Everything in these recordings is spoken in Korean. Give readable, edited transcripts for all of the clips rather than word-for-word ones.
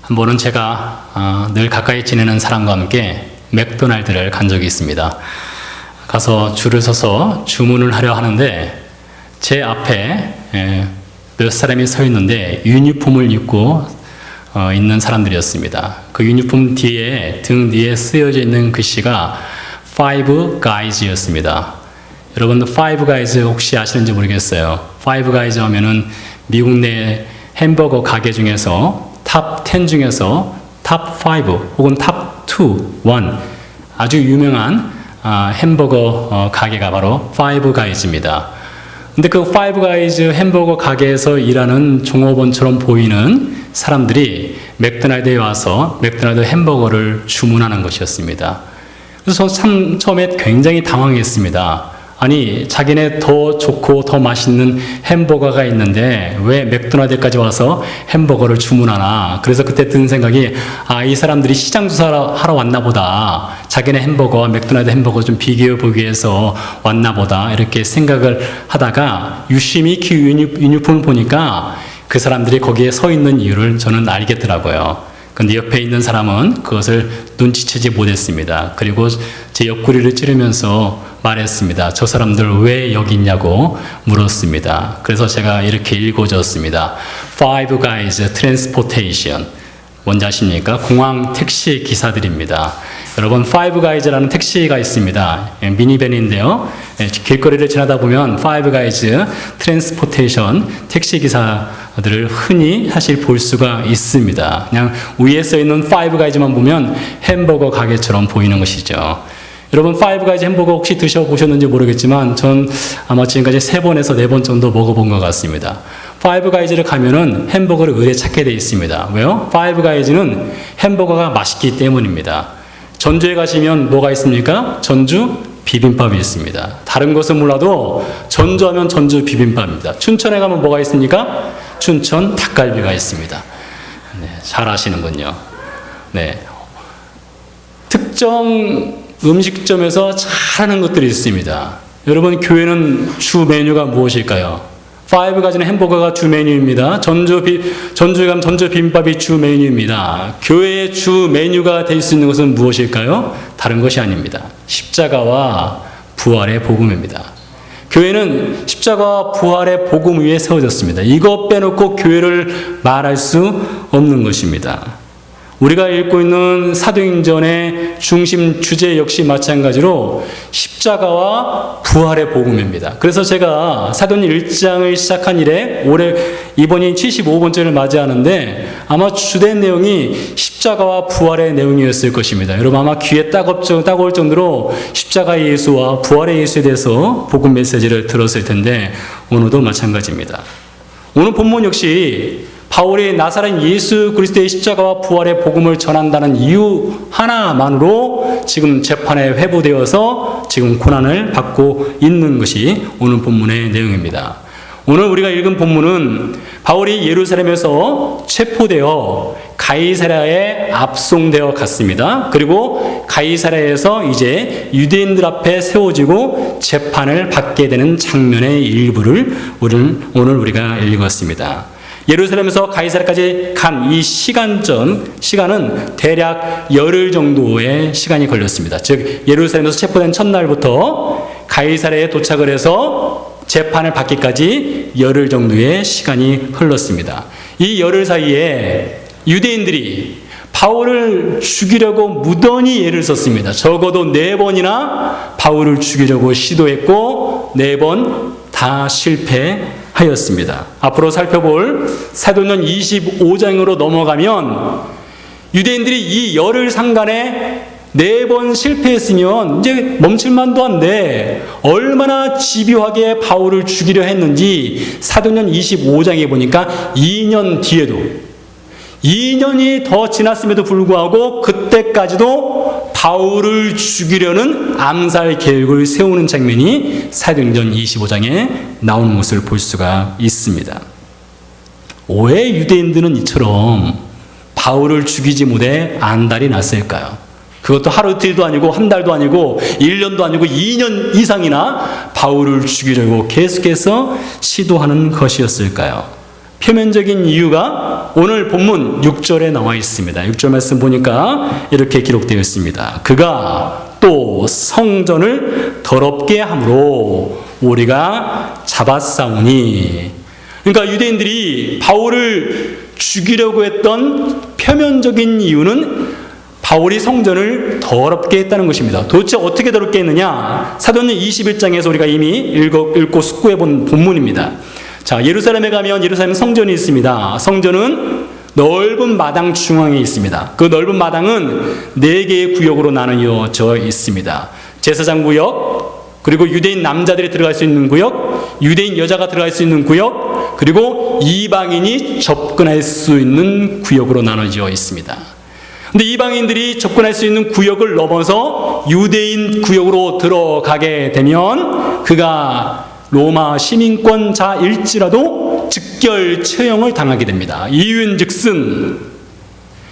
한 번은 제가 늘 가까이 지내는 사람과 함께 맥도날드를 간 적이 있습니다. 가서 줄을 서서 주문을 하려 하는데 제 앞에 몇 사람이 서 있는데 유니폼을 입고 있는 사람들이었습니다. 그 유니폼 뒤에, 등 뒤에 쓰여져 있는 글씨가 Five Guys였습니다. 여러분, Five Guys 혹시 아시는지 모르겠어요. Five Guys 하면은 미국 내 햄버거 가게 중에서 탑 10 중에서 탑 5 혹은 탑 2, 1 아주 유명한 햄버거 가게가 바로 Five Guys입니다. 근데 그 Five Guys 햄버거 가게에서 일하는 종업원처럼 보이는 사람들이 맥도날드에 와서 맥도날드 햄버거를 주문하는 것이었습니다. 그래서 참 처음에 굉장히 당황했습니다. 아니, 자기네 더 좋고 더 맛있는 햄버거가 있는데 왜 맥도날드까지 와서 햄버거를 주문하나. 그래서 그때 든 생각이, 이 사람들이 시장 조사하러 왔나 보다. 자기네 햄버거와 맥도날드 햄버거 좀 비교해 보기 위해서 왔나 보다. 이렇게 생각을 하다가 유심히 그 유니폼을 보니까 그 사람들이 거기에 서 있는 이유를 저는 알겠더라고요. 근데 옆에 있는 사람은 그것을 눈치채지 못했습니다. 그리고 제 옆구리를 찌르면서 말했습니다. 저 사람들 왜 여기 있냐고 물었습니다. 그래서 제가 이렇게 읽어줬습니다. Five Guys Transportation. 뭔지 아십니까? 공항 택시 기사들입니다. 여러분, Five Guys라는 택시가 있습니다. 미니밴인데요. 길거리를 지나다 보면 Five Guys Transportation 택시 기사들을 흔히 사실 볼 수가 있습니다. 그냥 위에 써 있는 Five Guys만 보면 햄버거 가게처럼 보이는 것이죠. 여러분, Five Guys 햄버거 혹시 드셔보셨는지 모르겠지만 전 아마 지금까지 3번에서 4번 정도 먹어본 것 같습니다. Five Guys를 가면은 햄버거를 의뢰 찾게 되어 있습니다. 왜요? Five Guys는 햄버거가 맛있기 때문입니다. 전주에 가시면 뭐가 있습니까? 전주 비빔밥이 있습니다. 다른 것은 몰라도 전주하면 전주 비빔밥입니다. 춘천에 가면 뭐가 있습니까? 춘천 닭갈비가 있습니다. 네, 잘 아시는군요. 네. 특정 음식점에서 잘하는 것들이 있습니다. 여러분, 교회는 주 메뉴가 무엇일까요? Five Guys는 햄버거가 주 메뉴입니다. 전주에 가면 전주 비빔밥이 주 메뉴입니다. 교회의 주 메뉴가 될 수 있는 것은 무엇일까요? 다른 것이 아닙니다. 십자가와 부활의 복음입니다. 교회는 십자가와 부활의 복음 위에 세워졌습니다. 이것 빼놓고 교회를 말할 수 없는 것입니다. 우리가 읽고 있는 사도행전의 중심 주제 역시 마찬가지로 십자가와 부활의 복음입니다. 그래서 제가 사도행 1장을 시작한 이래 올해 이번이 75번째를 맞이하는데 아마 주된 내용이 십자가와 부활의 내용이었을 것입니다. 여러분, 아마 귀에 따가울 정도로 십자가의 예수와 부활의 예수에 대해서 복음 메시지를 들었을 텐데 오늘도 마찬가지입니다. 오늘 본문 역시 바울이 나사렛 예수 그리스도의 십자가와 부활의 복음을 전한다는 이유 하나만으로 지금 재판에 회부되어서 지금 고난을 받고 있는 것이 오늘 본문의 내용입니다. 오늘 우리가 읽은 본문은 바울이 예루살렘에서 체포되어 가이사랴에 압송되어 갔습니다. 그리고 가이사랴에서 이제 유대인들 앞에 세워지고 재판을 받게 되는 장면의 일부를 오늘 우리가 읽었습니다. 예루살렘에서 가이사랴까지 간 이 시간은 대략 열흘 정도의 시간이 걸렸습니다. 즉 예루살렘에서 체포된 첫날부터 가이사랴에 도착을 해서 재판을 받기까지 열흘 정도의 시간이 흘렀습니다. 이 열흘 사이에 유대인들이 바울을 죽이려고 무던히 애를 썼습니다. 적어도 4번이나 바울을 죽이려고 시도했고 4번 다 실패하였습니다. 앞으로 살펴볼 사도행전 25장으로 넘어가면 유대인들이 이 열흘 상간에 4번 실패했으면 이제 멈출만도 한데 얼마나 집요하게 바울을 죽이려 했는지 사도행전 25장에 보니까 2년 뒤에도 2년이 더 지났음에도 불구하고 그때까지도 바울을 죽이려는 암살 계획을 세우는 장면이 사도행전 25장에 나오는 것을 볼 수가 있습니다. 왜 유대인들은 이처럼 바울을 죽이지 못해 안달이 났을까요? 그것도 하루 이틀도 아니고 한 달도 아니고 1년도 아니고 2년 이상이나 바울을 죽이려고 계속해서 시도하는 것이었을까요? 표면적인 이유가 오늘 본문 6절에 나와 있습니다. 6절 말씀 보니까 이렇게 기록되어 있습니다. 그가 또 성전을 더럽게 함으로 우리가 잡았사오니. 그러니까 유대인들이 바울을 죽이려고 했던 표면적인 이유는 바울이 성전을 더럽게 했다는 것입니다. 도대체 어떻게 더럽게 했느냐? 사도행전 21장에서 우리가 이미 읽고 숙고해 본 본문입니다. 자, 예루살렘에 가면 예루살렘 성전이 있습니다. 성전은 넓은 마당 중앙에 있습니다. 그 넓은 마당은 4개의 구역으로 나누어져 있습니다. 제사장 구역, 그리고 유대인 남자들이 들어갈 수 있는 구역, 유대인 여자가 들어갈 수 있는 구역, 그리고 이방인이 접근할 수 있는 구역으로 나눠져 있습니다. 근데 이방인들이 접근할 수 있는 구역을 넘어서 유대인 구역으로 들어가게 되면 그가 로마 시민권자일지라도 즉결 처형을 당하게 됩니다. 이유인즉슨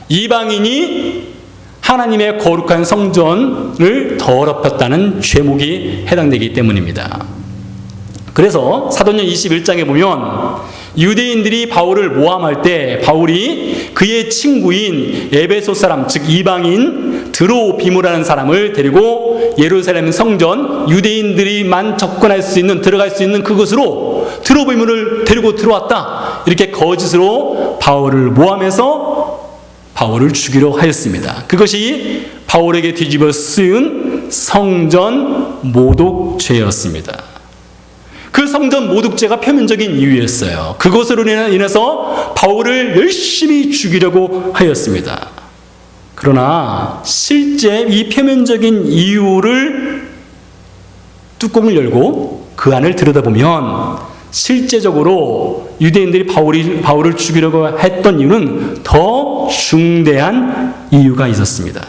이방인이 하나님의 거룩한 성전을 더럽혔다는 죄목이 해당되기 때문입니다. 그래서 사도행전 21장에 보면 유대인들이 바울을 모함할 때 바울이 그의 친구인 에베소 사람, 즉 이방인 드로비무라는 사람을 데리고 예루살렘 성전, 유대인들이만 접근할 수 있는, 들어갈 수 있는 그곳으로 드로비무를 데리고 들어왔다, 이렇게 거짓으로 바울을 모함해서 바울을 죽이려 하였습니다. 그것이 바울에게 뒤집어 쓰인 성전 모독죄였습니다. 그 성전 모독죄가 표면적인 이유였어요. 그것으로 인해서 바울을 열심히 죽이려고 하였습니다. 그러나 실제 이 표면적인 이유를 뚜껑을 열고 그 안을 들여다보면 실제적으로 유대인들이 바울을 죽이려고 했던 이유는 더 중대한 이유가 있었습니다.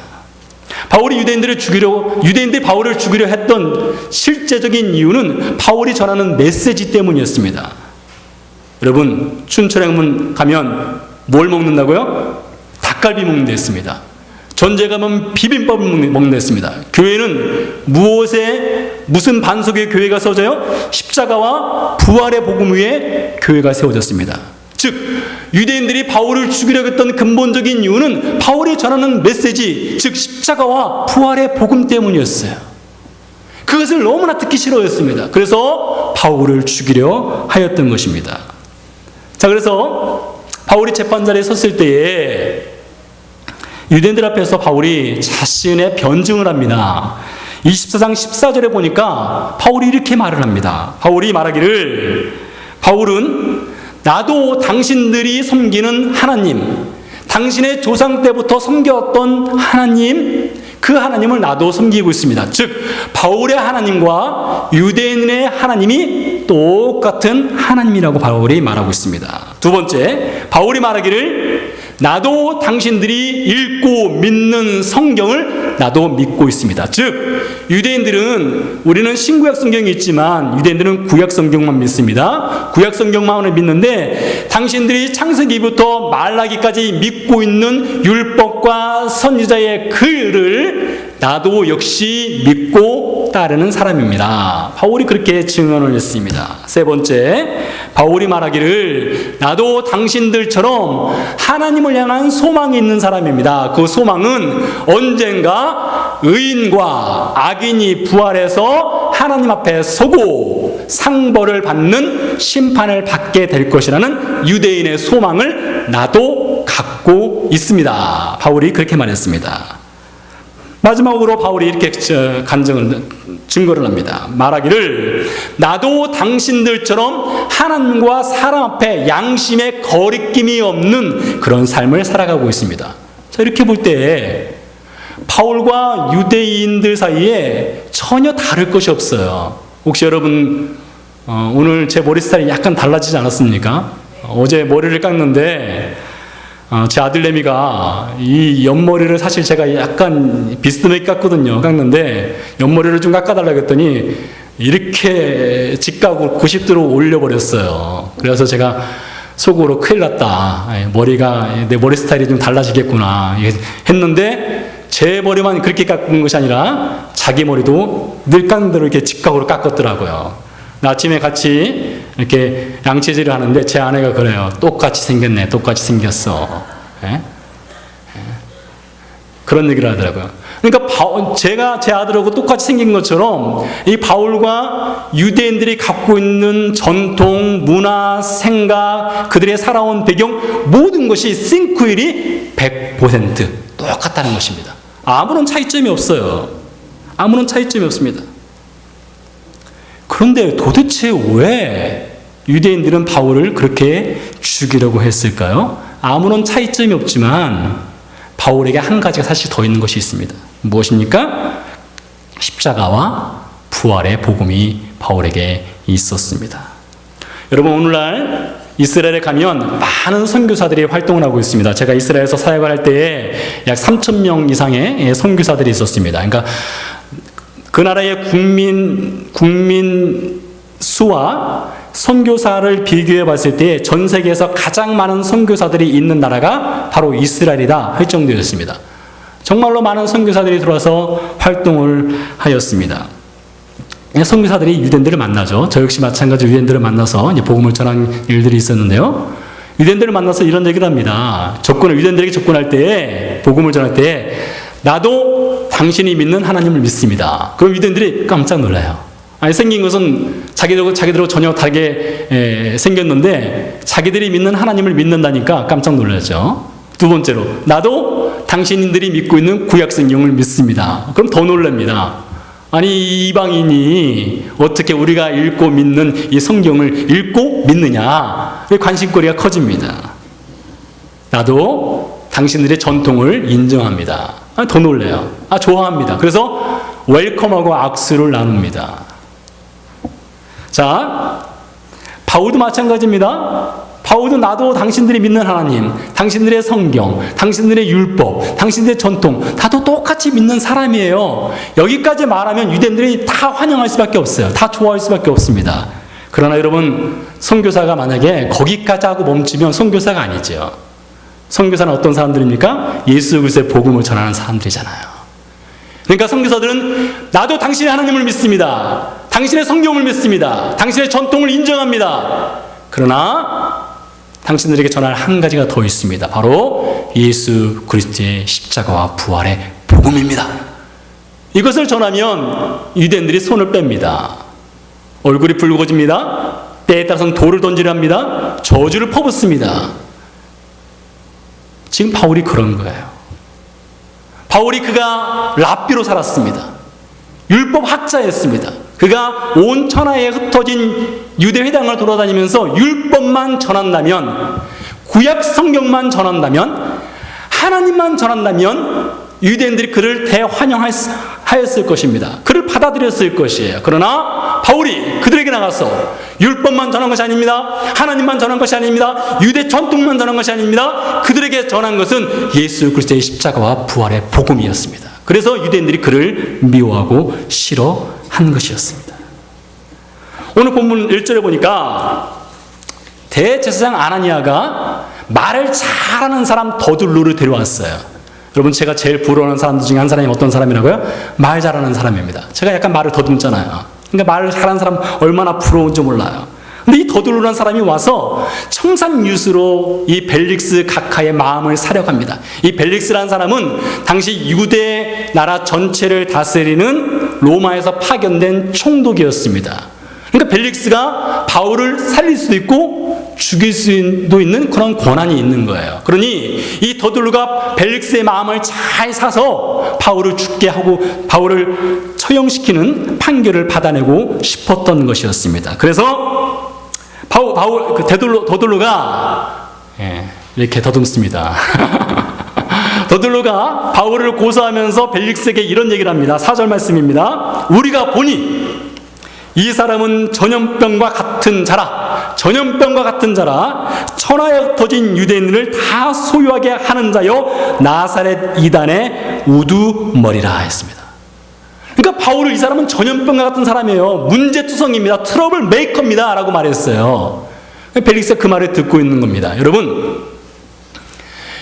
유대인들이 바울을 죽이려 했던 실제적인 이유는 바울이 전하는 메시지 때문이었습니다. 여러분, 춘천에 가면 뭘 먹는다고요? 닭갈비 먹는 데 있습니다. 전제 가면 비빔밥을 먹는 데 있습니다. 교회는 무슨 반석의 교회가 세워져요? 십자가와 부활의 복음 위에 교회가 세워졌습니다. 즉 유대인들이 바울을 죽이려고 했던 근본적인 이유는 바울이 전하는 메시지, 즉 십자가와 부활의 복음 때문이었어요. 그것을 너무나 듣기 싫어했습니다. 그래서 바울을 죽이려 하였던 것입니다. 자, 그래서 바울이 재판자리에 섰을 때에 유대인들 앞에서 바울이 자신의 변증을 합니다. 24장 14절에 보니까 바울이 이렇게 말을 합니다. 바울이 말하기를, 바울은 나도 당신들이 섬기는 하나님, 당신의 조상 때부터 섬겨왔던 하나님, 그 하나님을 나도 섬기고 있습니다. 즉 바울의 하나님과 유대인의 하나님이 똑같은 하나님이라고 바울이 말하고 있습니다. 두 번째, 바울이 말하기를 나도 당신들이 읽고 믿는 성경을 나도 믿고 있습니다. 즉 유대인들은, 우리는 신구약 성경이 있지만 유대인들은 구약 성경만 믿습니다. 구약 성경만을 믿는데 당신들이 창세기부터 말라기까지 믿고 있는 율법과 선지자의 글을 나도 역시 믿고 따르는 사람입니다. 바울이 그렇게 증언을 했습니다. 세 번째, 바울이 말하기를 나도 당신들처럼 하나님을 향한 소망이 있는 사람입니다. 그 소망은 언젠가 의인과 악인이 부활해서 하나님 앞에 서고 상벌을 받는 심판을 받게 될 것이라는 유대인의 소망을 나도 갖고 있습니다. 바울이 그렇게 말했습니다. 마지막으로 바울이 이렇게 증거를 합니다. 말하기를 나도 당신들처럼 하나님과 사람 앞에 양심의 거리낌이 없는 그런 삶을 살아가고 있습니다. 자, 이렇게 볼 때 바울과 유대인들 사이에 전혀 다를 것이 없어요. 혹시 여러분 오늘 제 머리 스타일이 약간 달라지지 않았습니까? 어제 머리를 깎는데 제 아들내미가 이 옆머리를, 사실 제가 약간 비스듬하게 깎는데 옆머리를 좀 깎아달라고 했더니 이렇게 직각으로 90도로 올려버렸어요. 그래서 제가 속으로 큰일 났다, 내 머리 스타일이 좀 달라지겠구나 했는데, 제 머리만 그렇게 깎은 것이 아니라 자기 머리도 늘 깎는 대로 이렇게 직각으로 깎았더라고요. 아침에 같이 이렇게 양치질을 하는데 제 아내가 그래요. 똑같이 생겼네. 똑같이 생겼어. 예? 그런 얘기를 하더라고요. 그러니까 제가 제 아들하고 똑같이 생긴 것처럼 이 바울과 유대인들이 갖고 있는 전통, 문화, 생각, 그들의 살아온 배경 모든 것이 싱크율이 100% 똑같다는 것입니다. 아무런 차이점이 없어요. 아무런 차이점이 없습니다. 그런데 도대체 왜 유대인들은 바울을 그렇게 죽이려고 했을까요? 아무런 차이점이 없지만 바울에게 한 가지가 사실 더 있는 것이 있습니다. 무엇입니까? 십자가와 부활의 복음이 바울에게 있었습니다. 여러분, 오늘날 이스라엘에 가면 많은 선교사들이 활동을 하고 있습니다. 제가 이스라엘에서 사역을 할 때에 약 3,000명 이상의 선교사들이 있었습니다. 그러니까 그 나라의 국민 수와 선교사를 비교해 봤을 때 전 세계에서 가장 많은 선교사들이 있는 나라가 바로 이스라엘이다 할 정도였습니다. 정말로 많은 선교사들이 들어와서 활동을 하였습니다. 선교사들이 유대인들을 만나죠. 저 역시 마찬가지로 유대인들을 만나서 이제 복음을 전한 일들이 있었는데요. 유대인들을 만나서 이런 얘기를 합니다. 유대인들에게 접근할 때에, 복음을 전할 때에, 나도 당신이 믿는 하나님을 믿습니다. 그럼 유대인들이 깜짝 놀라요. 아니, 생긴 것은 자기들하고 전혀 다르게 생겼는데 자기들이 믿는 하나님을 믿는다니까 깜짝 놀라죠. 두 번째로, 나도 당신들이 믿고 있는 구약 성경을 믿습니다. 그럼 더 놀랍니다. 아니, 이방인이 어떻게 우리가 읽고 믿는 이 성경을 읽고 믿느냐, 관심거리가 커집니다. 나도 당신들의 전통을 인정합니다. 더 놀래요. 좋아합니다. 그래서 웰컴하고 악수를 나눕니다. 자, 바울도 마찬가지입니다. 바울도 나도 당신들이 믿는 하나님, 당신들의 성경, 당신들의 율법, 당신들의 전통 다도 똑같이 믿는 사람이에요. 여기까지 말하면 유대인들이 다 환영할 수밖에 없어요. 다 좋아할 수밖에 없습니다. 그러나 여러분, 선교사가 만약에 거기까지 하고 멈추면 선교사가 아니죠. 선교사는 어떤 사람들입니까? 예수 그리스도의 복음을 전하는 사람들이잖아요. 그러니까 선교사들은 나도 당신의 하나님을 믿습니다. 당신의 성경을 믿습니다. 당신의 전통을 인정합니다. 그러나 당신들에게 전할 한 가지가 더 있습니다. 바로 예수 그리스도의 십자가와 부활의 복음입니다. 이것을 전하면 유대인들이 손을 뺍니다. 얼굴이 붉어집니다. 때에 따라서는 돌을 던지려 합니다. 저주를 퍼붓습니다. 지금 바울이 그런 거예요. 바울이 그가 랍비로 살았습니다. 율법 학자였습니다. 그가 온 천하에 흩어진 유대 회당을 돌아다니면서 율법만 전한다면, 구약 성경만 전한다면, 하나님만 전한다면 유대인들이 그를 대환영하였을 것입니다. 그를 받아들였을 것이에요. 그러나 바울이 그들에게 나가서 율법만 전한 것이 아닙니다. 하나님만 전한 것이 아닙니다. 유대 전통만 전한 것이 아닙니다. 그들에게 전한 것은 예수 그리스도의 십자가와 부활의 복음이었습니다. 그래서 유대인들이 그를 미워하고 싫어한 것이었습니다. 오늘 본문 1절에 보니까 대제사장 아나니아가 말을 잘하는 사람 더둘로를 데려왔어요. 여러분, 제가 제일 부러워하는 사람들 중에 한 사람이 어떤 사람이라고요? 말 잘하는 사람입니다. 제가 약간 말을 더듬잖아요. 그러니까 말을 잘하는 사람 얼마나 부러운지 몰라요. 근데 이 더둘로라는 사람이 와서 청산유수로 이 벨릭스 각하의 마음을 사려갑니다. 이 벨릭스라는 사람은 당시 유대 나라 전체를 다스리는 로마에서 파견된 총독이었습니다. 그러니까 벨릭스가 바울을 살릴 수도 있고 죽일 수도 있는 그런 권한이 있는 거예요. 그러니 이 더둘로가 벨릭스의 마음을 잘 사서 바울을 죽게 하고 바울을 처형시키는 판결을 받아내고 싶었던 것이었습니다. 그래서 더둘로가 이렇게 더듬습니다. 더둘로가 바울을 고소하면서 벨릭스에게 이런 얘기를 합니다. 4절 말씀입니다. 우리가 보니 이 사람은 전염병과 같은 자라 천하에 흩어진 유대인을 다 소유하게 하는 자여 나사렛 이단의 우두머리라 했습니다. 그러니까 바울을 이 사람은 전염병과 같은 사람이에요. 문제투성입니다. 트러블 메이커입니다 라고 말했어요. 벨릭스가 그 말을 듣고 있는 겁니다. 여러분,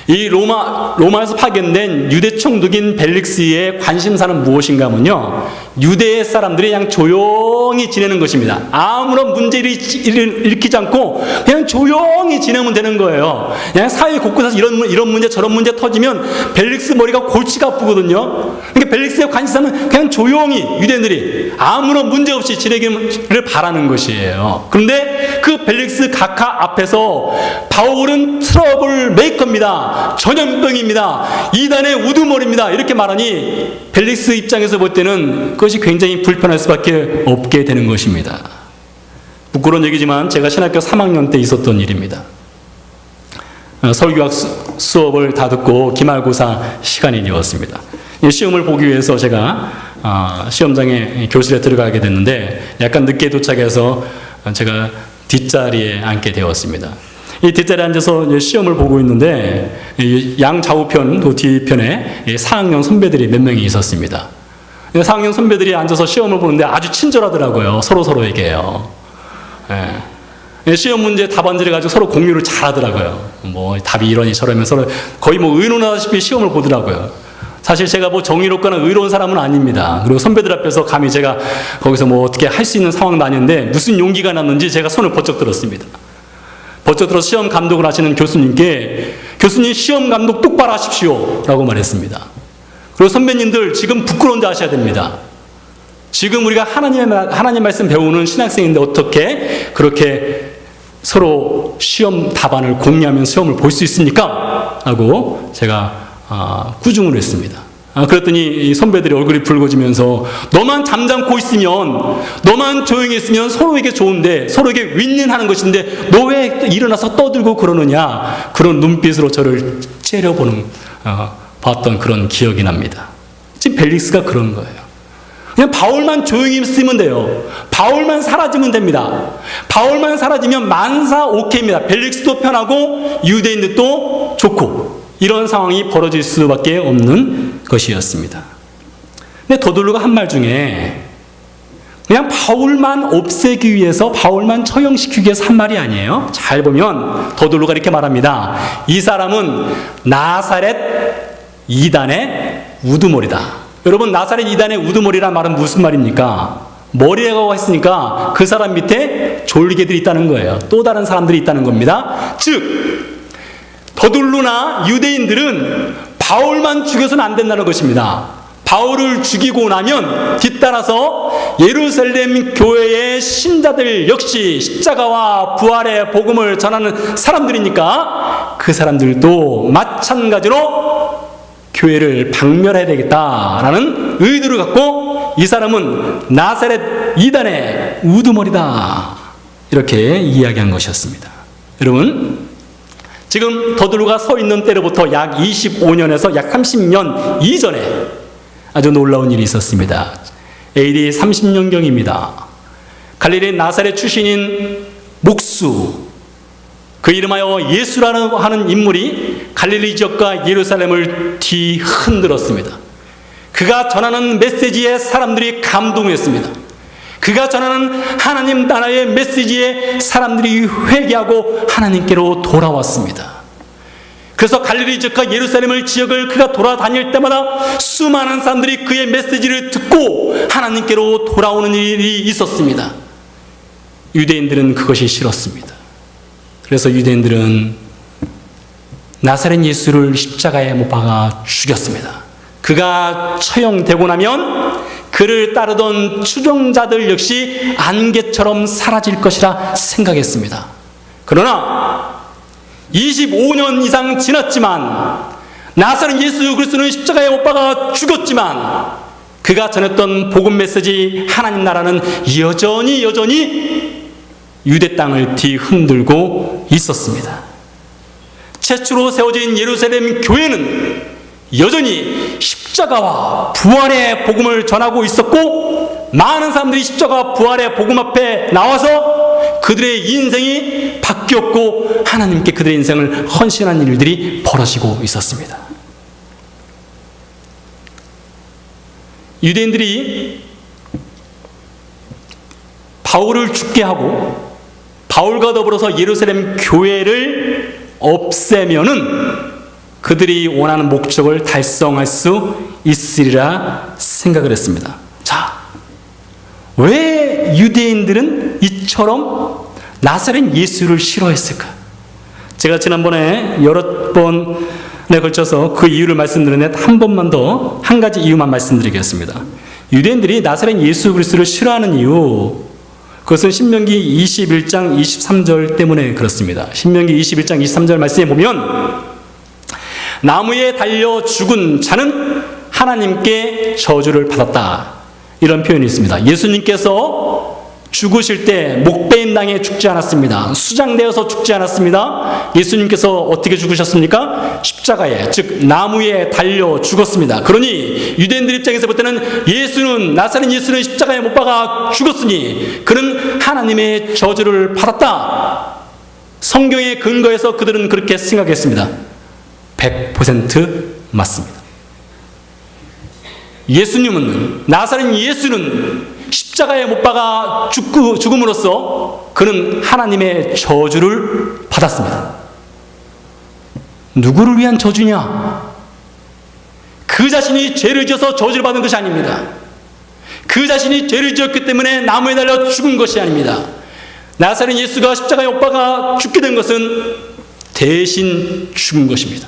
이 로마에서 파견된 유대 총독인 벨릭스의 관심사는 무엇인가 하면요, 유대 사람들이 그냥 조용히 지내는 것입니다. 아무런 문제를 일으키지 않고 그냥 조용히 지내면 되는 거예요. 그냥 사회 곳곳에서 이런 문제 저런 문제 터지면 벨릭스 머리가 골치가 아프거든요. 그러니까 벨릭스의 관심사는 그냥 조용히 유대인들이 아무런 문제 없이 지내기를 바라는 것이에요. 그런데 그 벨릭스 각하 앞에서 바울은 트러블 메이커입니다. 전염병입니다. 이단의 우두머리입니다. 이렇게 말하니 벨릭스 입장에서 볼 때는 그것이 굉장히 불편할 수밖에 없게 되는 것입니다. 부끄러운 얘기지만 제가 신학교 3학년 때 있었던 일입니다. 설교학 수업을 다 듣고 기말고사 시간이 되었습니다. 시험을 보기 위해서 제가 시험장에 교실에 들어가게 됐는데 약간 늦게 도착해서 제가 뒷자리에 앉게 되었습니다. 이 뒷자리에 앉아서 시험을 보고 있는데 양 좌우편, 그 뒤편에 4학년 선배들이 몇 명이 있었습니다. 4학년 선배들이 앉아서 시험을 보는데 아주 친절하더라고요. 서로에게요. 시험 문제 답안지를 가지고 서로 공유를 잘 하더라고요. 뭐 답이 이러니 저러면 서로 거의 뭐 의논하다시피 시험을 보더라고요. 사실 제가 뭐 정의롭거나 의로운 사람은 아닙니다. 그리고 선배들 앞에서 감히 제가 거기서 뭐 어떻게 할 수 있는 상황도 아닌데 무슨 용기가 났는지 제가 손을 번쩍 들었습니다. 번쩍 들어서 시험 감독을 하시는 교수님께 교수님 시험 감독 똑바로 하십시오 라고 말했습니다. 그리고 선배님들 지금 부끄러운지 아셔야 됩니다. 지금 우리가 하나님 말씀 배우는 신학생인데 어떻게 그렇게 서로 시험 답안을 공유하면 시험을 볼 수 있습니까? 라고 제가 꾸중을 했습니다. 그랬더니 이 선배들이 얼굴이 붉어지면서 너만 잠잠고 있으면, 너만 조용히 있으면 서로에게 좋은데, 서로에게 윈윈하는 것인데 너 왜 일어나서 떠들고 그러느냐, 그런 눈빛으로 저를 째려보는 봤던 그런 기억이 납니다. 지금 벨릭스가 그런 거예요. 그냥 바울만 조용히 있으면 돼요. 바울만 사라지면 됩니다. 바울만 사라지면 만사 오케이입니다. 벨릭스도 편하고 유대인들도 좋고, 이런 상황이 벌어질 수밖에 없는 것이었습니다. 근데 더둘로가 한 말 중에 그냥 바울만 없애기 위해서, 바울만 처형시키기 위해서 한 말이 아니에요. 잘 보면 더둘로가 이렇게 말합니다. 이 사람은 나사렛 이단의 우두머리다. 여러분, 나사렛 이단의 우두머리란 말은 무슨 말입니까? 머리라고 했으니까 그 사람 밑에 졸개들이 있다는 거예요. 또 다른 사람들이 있다는 겁니다. 즉 더둘로나 유대인들은 바울만 죽여서는 안 된다는 것입니다. 바울을 죽이고 나면 뒤따라서 예루살렘 교회의 신자들 역시 십자가와 부활의 복음을 전하는 사람들이니까 그 사람들도 마찬가지로 교회를 박멸해야 되겠다라는 의도를 갖고 이 사람은 나사렛 이단의 우두머리다, 이렇게 이야기한 것이었습니다. 여러분, 지금 더둘로가 서 있는 때로부터 약 25년에서 약 30년 이전에 아주 놀라운 일이 있었습니다. AD 30년경입니다. 갈릴리 나사렛 출신인 목수, 그 이름하여 예수라고 하는 인물이 갈릴리 지역과 예루살렘을 뒤흔들었습니다. 그가 전하는 메시지에 사람들이 감동했습니다. 그가 전하는 하나님 나라의 메시지에 사람들이 회개하고 하나님께로 돌아왔습니다. 그래서 갈릴리 지역과 예루살렘 지역을 그가 돌아다닐 때마다 수많은 사람들이 그의 메시지를 듣고 하나님께로 돌아오는 일이 있었습니다. 유대인들은 그것이 싫었습니다. 그래서 유대인들은 나사렛 예수를 십자가에 못 박아 죽였습니다. 그가 처형되고 나면 그를 따르던 추종자들 역시 안개처럼 사라질 것이라 생각했습니다. 그러나 25년 이상 지났지만 나사렛 예수 그리스도는 십자가에 못 박아 죽었지만 그가 전했던 복음 메시지 하나님 나라는 여전히 유대 땅을 뒤흔들고 있었습니다. 최초로 세워진 예루살렘 교회는 여전히 십자가와 부활의 복음을 전하고 있었고, 많은 사람들이 십자가와 부활의 복음 앞에 나와서 그들의 인생이 바뀌었고 하나님께 그들의 인생을 헌신하는 일들이 벌어지고 있었습니다. 유대인들이 바울을 죽게 하고 바울과 더불어서 예루살렘 교회를 없애면은 그들이 원하는 목적을 달성할 수 있으리라 생각을 했습니다. 자, 왜 유대인들은 이처럼 나사렛 예수를 싫어했을까? 제가 지난번에 여러 번에 걸쳐서 그 이유를 말씀드렸는데 한 번만 더 한 가지 이유만 말씀드리겠습니다. 유대인들이 나사렛 예수 그리스도를 싫어하는 이유, 그것은 신명기 21장 23절 때문에 그렇습니다. 신명기 21장 23절 말씀에 보면 나무에 달려 죽은 자는 하나님께 저주를 받았다, 이런 표현이 있습니다. 예수님께서 죽으실 때 목베임 당해 죽지 않았습니다. 수장되어서 죽지 않았습니다. 예수님께서 어떻게 죽으셨습니까? 십자가에, 즉 나무에 달려 죽었습니다. 그러니 유대인들 입장에서 볼 때는 나사렛 예수는 십자가에 못 박아 죽었으니 그는 하나님의 저주를 받았다. 성경의 근거에서 그들은 그렇게 생각했습니다. 100% 맞습니다. 나사렛 예수는 십자가에 못 박아 죽음으로써 그는 하나님의 저주를 받았습니다. 누구를 위한 저주냐? 그 자신이 죄를 지어서 저주를 받은 것이 아닙니다. 그 자신이 죄를 지었기 때문에 나무에 달려 죽은 것이 아닙니다. 나사렛 예수가 십자가에 못 박아 죽게 된 것은 대신 죽은 것입니다.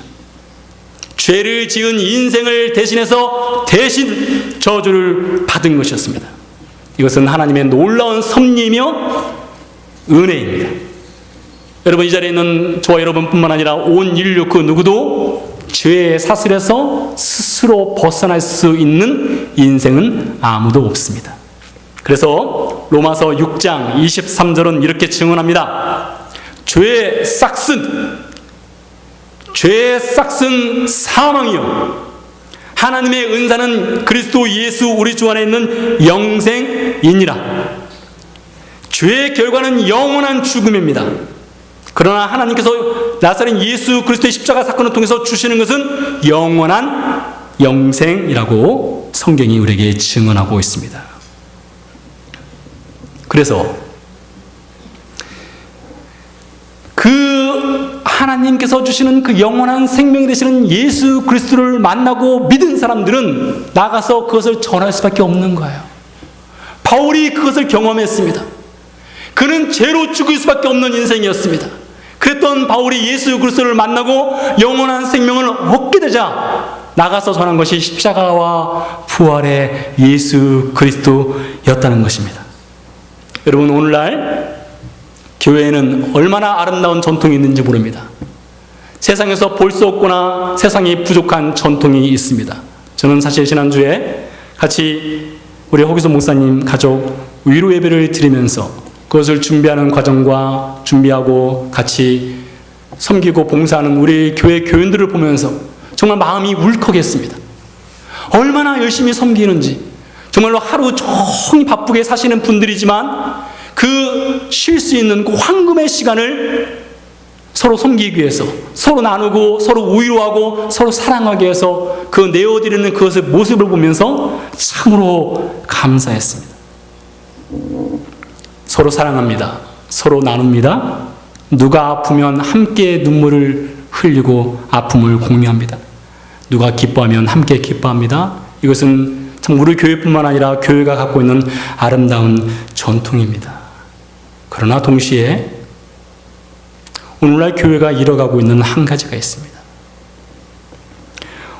죄를 지은 인생을 대신해서 대신 저주를 받은 것이었습니다. 이것은 하나님의 놀라운 섭리이며 은혜입니다. 여러분, 이 자리에 있는 저와 여러분뿐만 아니라 온 인류 그 누구도 죄의 사슬에서 스스로 벗어날 수 있는 인생은 아무도 없습니다. 그래서 로마서 6장 23절은 이렇게 증언합니다. 죄의 싹은 사망이요 하나님의 은사는 그리스도 예수 우리 주 안에 있는 영생이니라. 죄의 결과는 영원한 죽음입니다. 그러나 하나님께서 나사렛 예수 그리스도의 십자가 사건을 통해서 주시는 것은 영원한 영생이라고 성경이 우리에게 증언하고 있습니다. 그래서 하나님께서 주시는 그 영원한 생명이 되시는 예수 그리스도를 만나고 믿은 사람들은 나가서 그것을 전할 수밖에 없는 거예요. 바울이 그것을 경험했습니다. 그는 죄로 죽을 수밖에 없는 인생이었습니다. 그랬던 바울이 예수 그리스도를 만나고 영원한 생명을 얻게 되자 나가서 전한 것이 십자가와 부활의 예수 그리스도였다는 것입니다. 여러분, 오늘날 교회에는 얼마나 아름다운 전통이 있는지 모릅니다. 세상에서 볼 수 없거나 세상이 부족한 전통이 있습니다. 저는 사실 지난주에 같이 우리 허기소 목사님 가족 위로 예배를 드리면서 그것을 준비하는 과정과 준비하고 같이 섬기고 봉사하는 우리 교회 교인들을 보면서 정말 마음이 울컥했습니다. 얼마나 열심히 섬기는지, 정말로 하루 종일 바쁘게 사시는 분들이지만 그 쉴 수 있는 그 황금의 시간을 서로 섬기기 위해서, 서로 나누고 서로 위로하고 서로 사랑하기 위해서 그 내어드리는 그것의 모습을 보면서 참으로 감사했습니다. 서로 사랑합니다. 서로 나눕니다. 누가 아프면 함께 눈물을 흘리고 아픔을 공유합니다. 누가 기뻐하면 함께 기뻐합니다. 이것은 참 우리 교회뿐만 아니라 교회가 갖고 있는 아름다운 전통입니다. 그러나 동시에 오늘날 교회가 잃어가고 있는 한 가지가 있습니다.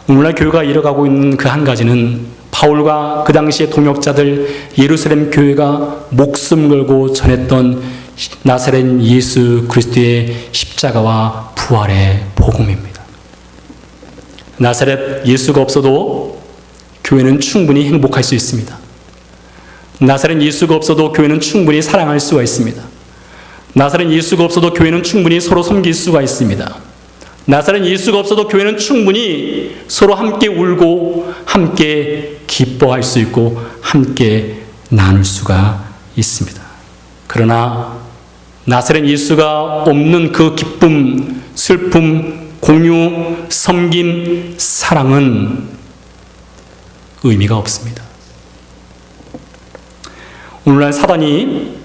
오늘날 교회가 잃어가고 있는 그 한 가지는 바울과 그 당시의 동역자들 예루살렘 교회가 목숨 걸고 전했던 나사렛 예수 그리스도의 십자가와 부활의 복음입니다. 나사렛 예수가 없어도 교회는 충분히 행복할 수 있습니다. 나사렛 예수가 없어도 교회는 충분히 사랑할 수가 있습니다. 나사렛 예수가 없어도 교회는 충분히 서로 섬길 수가 있습니다. 나사렛 예수가 없어도 교회는 충분히 서로 함께 울고 함께 기뻐할 수 있고 함께 나눌 수가 있습니다. 그러나 나사렛 예수가 없는 그 기쁨, 슬픔, 공유, 섬김, 사랑은 의미가 없습니다. 오늘날 사단이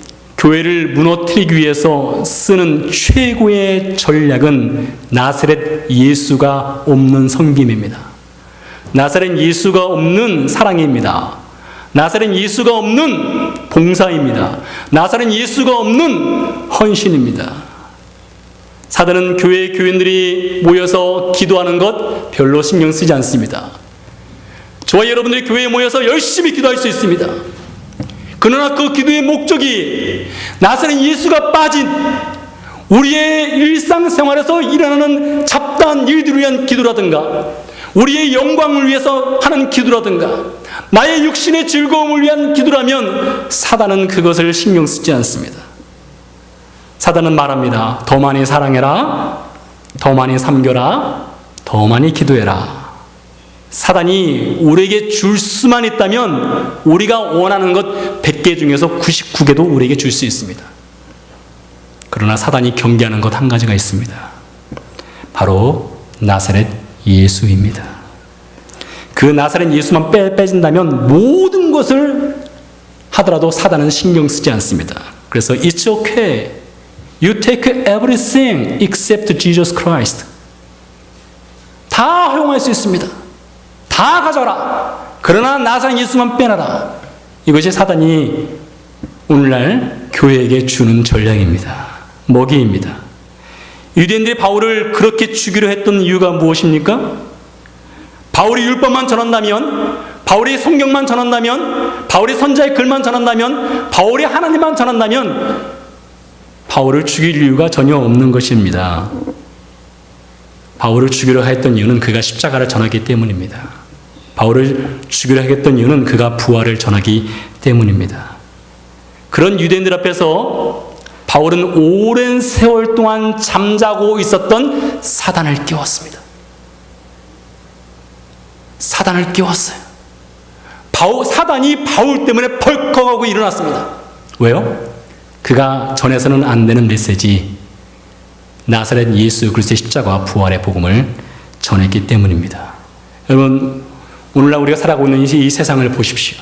교회를 무너뜨리기 위해서 쓰는 최고의 전략은 나사렛 예수가 없는 섬김입니다. 나사렛 예수가 없는 사랑입니다. 나사렛 예수가 없는 봉사입니다. 나사렛 예수가 없는 헌신입니다. 사단은 교회 교인들이 모여서 기도하는 것 별로 신경 쓰지 않습니다. 저와 여러분들이 교회에 모여서 열심히 기도할 수 있습니다. 그러나 그 기도의 목적이 나사렛 예수가 빠진 우리의 일상생활에서 일어나는 잡다한 일들을 위한 기도라든가, 우리의 영광을 위해서 하는 기도라든가, 나의 육신의 즐거움을 위한 기도라면 사단은 그것을 신경 쓰지 않습니다. 사단은 말합니다. 더 많이 사랑해라, 더 많이 섬겨라, 더 많이 기도해라. 사단이 우리에게 줄 수만 있다면 우리가 원하는 것 100개 중에서 99개도 우리에게 줄 수 있습니다. 그러나 사단이 경계하는 것 한 가지가 있습니다. 바로 나사렛 예수입니다. 그 나사렛 예수만 빼진다면 모든 것을 하더라도 사단은 신경 쓰지 않습니다. 그래서 It's okay. You take everything except Jesus Christ. 다 허용할 수 있습니다. 다 가져라. 그러나 나사렛 예수만 빼놔라. 이것이 사단이 오늘날 교회에게 주는 전략입니다. 먹이입니다. 유대인들이 바울을 그렇게 죽이려 했던 이유가 무엇입니까? 바울이 율법만 전한다면, 바울이 성경만 전한다면, 바울이 선지자의 글만 전한다면, 바울이 하나님만 전한다면 바울을 죽일 이유가 전혀 없는 것입니다. 바울을 죽이려 했던 이유는 그가 십자가를 전하기 때문입니다. 바울을 죽이려 했던 이유는 그가 부활을 전하기 때문입니다. 그런 유대인들 앞에서 바울은 오랜 세월 동안 잠자고 있었던 사단을 깨웠습니다. 사단을 깨웠어요. 사단이 바울 때문에 벌컥하고 일어났습니다. 왜요? 그가 전해서는 안 되는 메시지, 나사렛 예수 그리스도의 십자가와 부활의 복음을 전했기 때문입니다. 여러분, 오늘날 우리가 살아가고 있는 이 세상을 보십시오.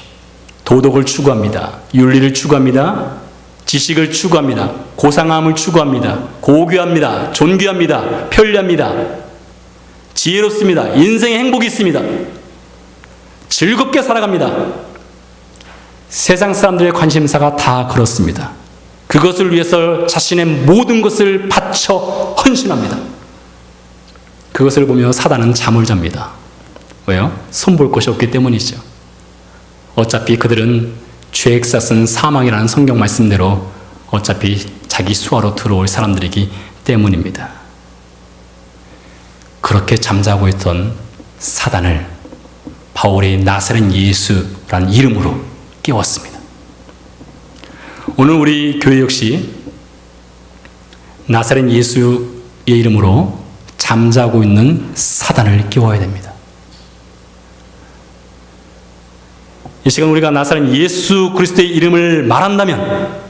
도덕을 추구합니다. 윤리를 추구합니다. 지식을 추구합니다. 고상함을 추구합니다. 고귀합니다. 존귀합니다. 편리합니다. 지혜롭습니다. 인생의 행복이 있습니다. 즐겁게 살아갑니다. 세상 사람들의 관심사가 다 그렇습니다. 그것을 위해서 자신의 모든 것을 바쳐 헌신합니다. 그것을 보며 사단은 잠을 잡니다. 왜요? 손볼 곳이 없기 때문이죠. 어차피 그들은 죄액 쌌은 사망이라는 성경 말씀대로 어차피 자기 수하로 들어올 사람들이기 때문입니다. 그렇게 잠자고 있던 사단을 바울이 나사렛 예수라는 이름으로 깨웠습니다. 오늘 우리 교회 역시 나사렛 예수의 이름으로 잠자고 있는 사단을 깨워야 됩니다. 이 시간 우리가 나사렛 예수 그리스도의 이름을 말한다면,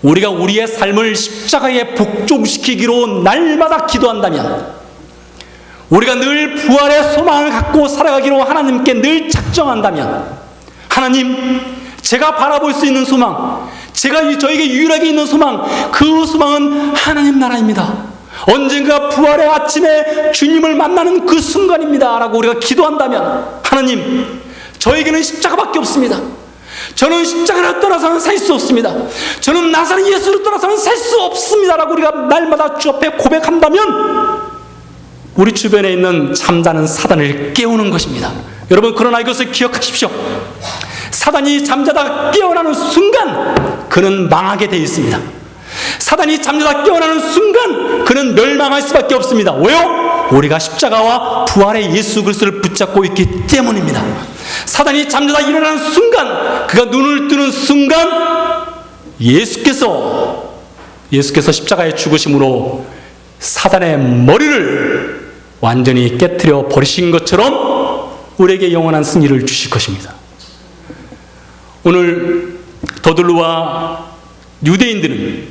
우리가 우리의 삶을 십자가에 복종시키기로 날마다 기도한다면, 우리가 늘 부활의 소망을 갖고 살아가기로 하나님께 늘 작정한다면, 하나님, 제가 바라볼 수 있는 소망, 저에게 유일하게 있는 소망, 그 소망은 하나님 나라입니다. 언젠가 부활의 아침에 주님을 만나는 그 순간입니다 라고 우리가 기도한다면, 하나님, 저에게는 십자가밖에 없습니다. 저는 십자가를 떠나서는 살 수 없습니다. 저는 나사렛 예수를 떠나서는 살 수 없습니다 라고 우리가 날마다 주 앞에 고백한다면, 우리 주변에 있는 잠자는 사단을 깨우는 것입니다. 여러분, 그러나 이것을 기억하십시오. 사단이 잠자다 깨어나는 순간 그는 망하게 되어 있습니다. 사단이 잠자다 깨어나는 순간 그는 멸망할 수밖에 없습니다. 왜요? 우리가 십자가와 부활의 예수 그리스도를 붙잡고 있기 때문입니다. 사단이 잠자다 일어나는 순간, 그가 눈을 뜨는 순간 예수께서 십자가에 죽으심으로 사단의 머리를 완전히 깨트려 버리신 것처럼 우리에게 영원한 승리를 주실 것입니다. 오늘 더들루와 유대인들은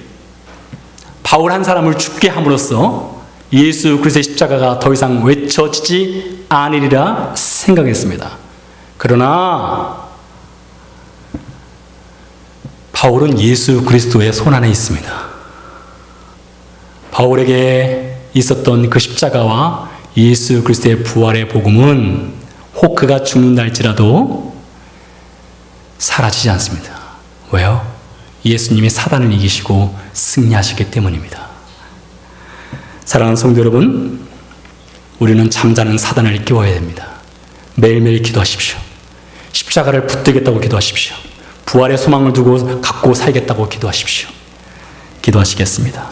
바울 한 사람을 죽게 함으로써 예수 그리스도의 십자가가 더 이상 외쳐지지 않으리라 생각했습니다. 그러나 바울은 예수 그리스도의 손안에 있습니다. 바울에게 있었던 그 십자가와 예수 그리스도의 부활의 복음은 혹 그가 죽는다 할지라도 사라지지 않습니다. 왜요? 예수님이 사단을 이기시고 승리하셨기 때문입니다. 사랑하는 성도 여러분, 우리는 잠자는 사단을 깨워야 됩니다. 매일매일 기도하십시오. 십자가를 붙들겠다고 기도하십시오. 부활의 소망을 두고 갖고 살겠다고 기도하십시오. 기도하시겠습니다.